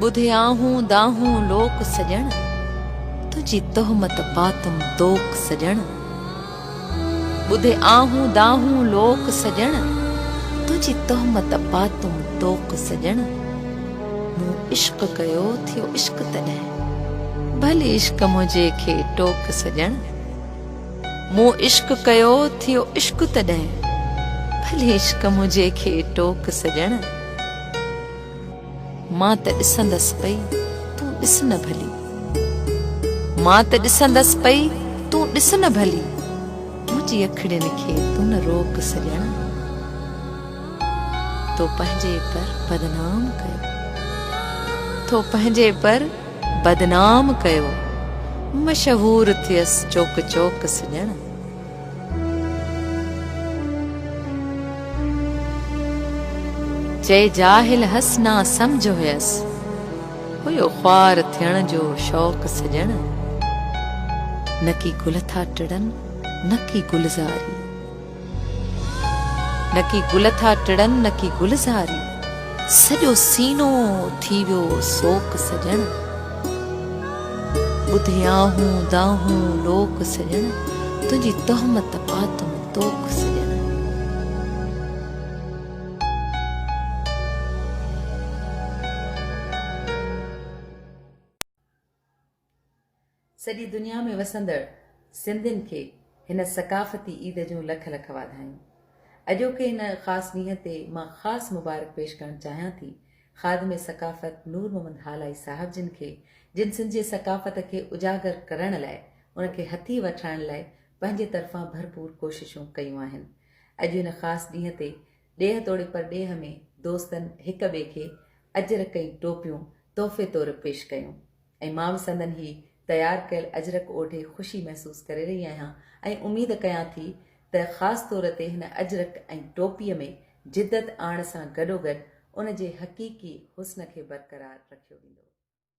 बुधे आहूं दाहूं लोक सजण, तुझी तोहमत पातुम तोक सजण। बुधे आहूं दाहूं लोक सजण, तुझी तोहमत पातुम तोक सजण। मूं इश्क कयो थियो इश्क तॾहिं, भले इश्क मुझे खे टोक सजण। मूं इश्क कयो थियो इश्क तॾहिं, भले इश्क मुझे खे टोक सजण। मां त ॾिसंदसि पई तूं ॾिस न भली, मां त ॾिसंदसि पई तूं ॾिस न भली, मुंहिंजी अखिड़ियुनि खे तूं न रोक सजण। तो पंहिंजे पर बदनाम कयो, तो पंहिंजे पर बदनाम कयो, मशहूर थियसि चौक चौक सजण। चए जाहिल हस ना सम्झ हुयसि, हुयो ख्वार थियण जो शौक़ सजण। न की गुल था टिड़न न की गुलज़ारी, न की गुल था टिड़न न की गुलज़ारी, सॼो सीनो थी वियो सोक सजण। बुधे आहूं दाहूं लोक सजण, तुंहिंजी तोहमत पातुम तोक सजण। सॼी दुनिया में वसंदड़ सिंधियुनि खे हिन सकाफ़ती ईद जूं लख लख वाधायूं। अॼोके हिन ख़ासि ॾींहं ते मां ख़ासि मुबारक पेश करणु चाहियां थी ख़ादिम सकाफ़त नूर मोहम्मद हालाई साहिब जिन खे, जिन सिंध जी सकाफ़त खे उजागर करण लाइ, उनखे हथी वठाइण लाइ पंहिंजे तरफ़ां भरपूर कोशिशूं कयूं आहिनि। अॼु हिन ख़ासि ॾींहं ते ॾेह तोड़े पर ॾेह में दोस्तनि हिक ॿिए खे अजरक ऐं टोपियूं तोहफ़े तौरु पेश कयूं ऐं मां बि संदन ही तयारु कयल अजरक ओढ़े ख़ुशी महसूसु करे रही आहियां ऐं उमेद कयां थी त ख़ासि तौर ते हिन अजरक ऐं टोपीअ में जिदत आणण सां गॾोगॾु उन जे हक़ीक़ी हुस्न खे बरक़रार रखियो वेंदो।